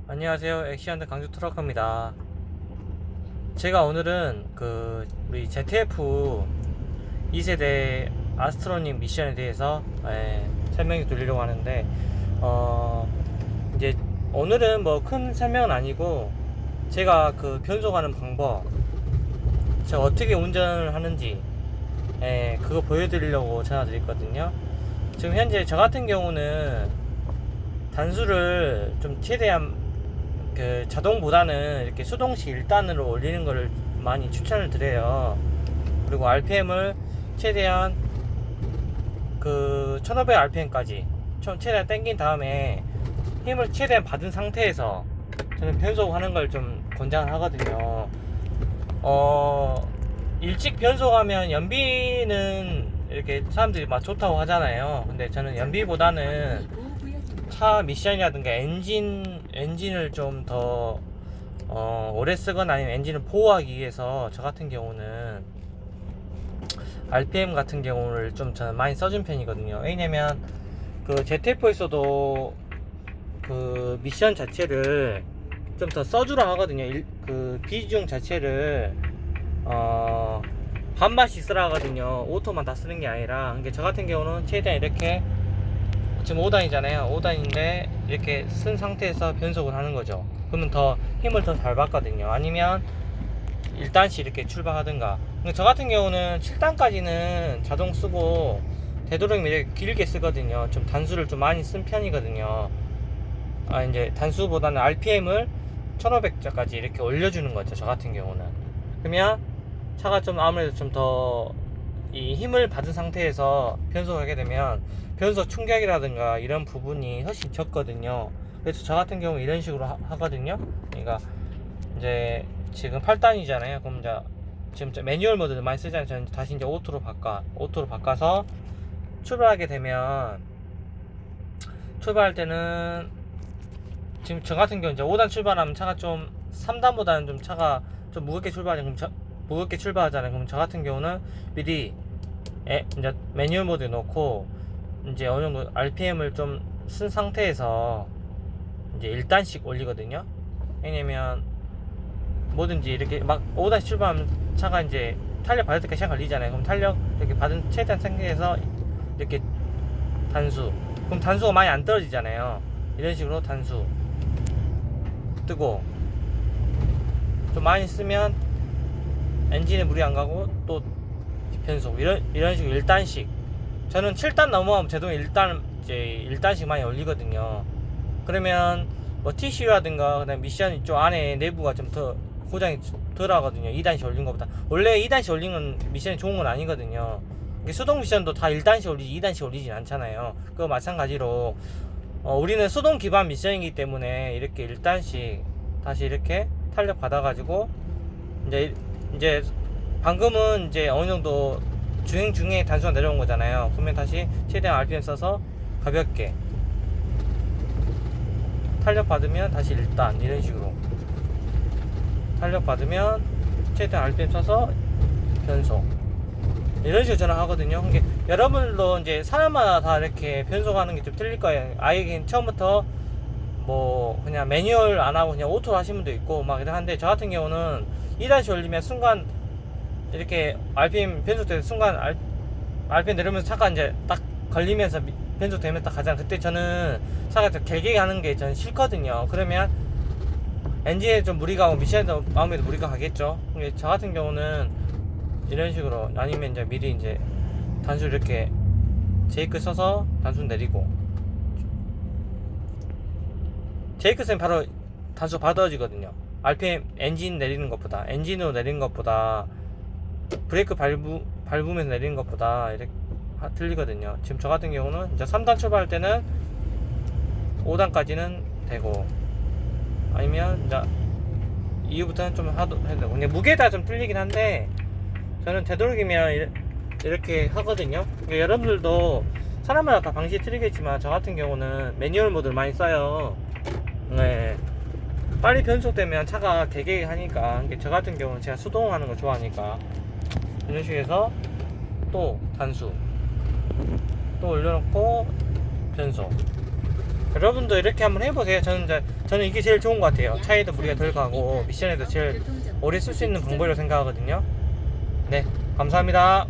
안녕하세요. 엑시안드 강주 트럭커입니다. 제가 오늘은 우리 ZF 2세대 아스트로닉 미션에 대해서 설명해 드리려고 하는데, 이제 오늘은 뭐 큰 설명은 아니고 제가 그 변속하는 방법, 제가 어떻게 운전을 하는지 그거 보여드리려고 전화 드렸거든요. 지금 현재 저 같은 경우는 단수를 좀 최대한 자동보다는 이렇게 수동식 1단으로 올리는 것을 많이 추천을 드려요. 그리고 RPM을 최대한 1500rpm까지 최대한 당긴 다음에 힘을 최대한 받은 상태에서 저는 변속하는 걸 좀 권장하거든요. 일찍 변속하면 연비는 이렇게 사람들이 막 좋다고 하잖아요. 근데 저는 연비보다는 차 미션이라든가 엔진을 좀 더 오래 쓰거나 아니면 엔진을 보호하기 위해서 저 같은 경우는 RPM 같은 경우를 좀 저는 많이 써준 편이거든요. 왜냐면 ZF-에서도 미션 자체를 좀 더 써주라 하거든요. 비중 자체를 반반씩 쓰라 하거든요. 오토만 다 쓰는 게 아니라. 그러니까 저 같은 경우는 최대한 이렇게 지금 5단이잖아요. 5단인데 이렇게 쓴 상태에서 변속을 하는 거죠. 그러면 더 힘을 더 잘 받거든요. 아니면 1단씩 이렇게 출발하든가. 저 같은 경우는 7단까지는 자동 쓰고 되도록이면 이렇게 길게 쓰거든요. 좀 단수를 좀 많이 쓴 편이거든요. 이제 단수보다는 RPM을 1500자까지 이렇게 올려주는 거죠. 저 같은 경우는. 그러면 차가 좀 아무래도 좀 더 이 힘을 받은 상태에서 변속하게 되면 변속 충격이라든가 이런 부분이 훨씬 적거든요. 그래서 저 같은 경우 이런 식으로 하거든요. 그러니까 이제 지금 8단이잖아요. 그럼 이제 지금 매뉴얼 모드를 많이 쓰잖아요. 저는 다시 이제 오토로 바꿔서 출발하게 되면, 출발할 때는 지금 저 같은 경우 이제 5단 출발하면 차가 좀 3단보다는 좀 차가 좀 무겁게 출발하잖아요. 그럼 저 같은 경우는 미리 이제 매뉴얼 모드에 놓고 이제 어느 정도 RPM을 좀 쓴 상태에서 이제 1단씩 올리거든요. 왜냐면 뭐든지 이렇게 막 5단씩 출발하면 차가 이제 탄력 받을 때까지 시간 걸리잖아요. 그럼 탄력 이렇게 받은 최대한 상태에서 이렇게 단수, 그럼 단수가 많이 안 떨어지잖아요. 이런 식으로 단수 뜨고, 좀 많이 쓰면 엔진에 물이 안 가고 또 변속, 이런 식으로 1단씩. 저는 7단 넘어가면 제동 1단씩 많이 올리거든요. 그러면 뭐 TCU라든가 그다음 미션 이쪽 안에 내부가 좀 더 고장이 덜 하거든요. 2단씩 올린 것보다. 원래 2단씩 올린 건 미션이 좋은 건 아니거든요. 수동 미션도 다 1단씩 올리지 2단씩 올리진 않잖아요. 그거 마찬가지로 우리는 수동 기반 미션이기 때문에 이렇게 1단씩 다시 이렇게 탄력 받아가지고 이제 방금은 이제 어느 정도 주행 중에 단수가 내려온 거잖아요. 그러면 다시 최대한 RPM 써서 가볍게 탄력 받으면 다시 1단, 이런 식으로 탄력 받으면 최대한 RPM 써서 변속, 이런 식으로 저는 하거든요. 그러니까 여러분들도 이제 사람마다 다 이렇게 변속하는 게 좀 틀릴 거예요. 아예 그냥 처음부터 뭐 그냥 매뉴얼 안 하고 그냥 오토로 하시는 분도 있고 막 이러는데, 저 같은 경우는 2단씩 올리면 순간 이렇게 RPM 변속될 순간 RPM 내려오면서 차가 이제 딱 걸리면서 변속되면 딱 가잖아. 그때 저는 차가 좀 길게 가는 게 저는 싫거든요. 그러면 엔진에 좀 무리가 가고 미션에도 마음에도 무리가 가겠죠. 근데 저 같은 경우는 이런 식으로, 아니면 이제 미리 이제 단수 이렇게 제이크 써서 단수 내리고, 제이크 쓰면 바로 단수 받아지거든요. RPM 엔진으로 내리는 것보다 브레이크 밟으면서 내리는 것보다 이렇게 틀리거든요. 지금 저 같은 경우는 이제 3단 출발할 때는 5단까지는 되고, 아니면 이제 이후부터는 좀 해도 되고. 근데 무게에 따라 좀 틀리긴 한데 저는 되도록이면 이렇게 하거든요. 그러니까 여러분들도 사람마다 다 방식이 틀리겠지만 저 같은 경우는 매뉴얼 모드를 많이 써요. 네. 빨리 변속되면 차가 되게 하니까. 저 같은 경우는 제가 수동하는 거 좋아하니까 이런 식으로 해서 또 단수 또 올려놓고 변속, 여러분도 이렇게 한번 해보세요. 저는 이게 제일 좋은 것 같아요. 차에도 무리가 덜 가고 미션에도 제일 오래 쓸 수 있는 방법이라고 생각하거든요. 네, 감사합니다.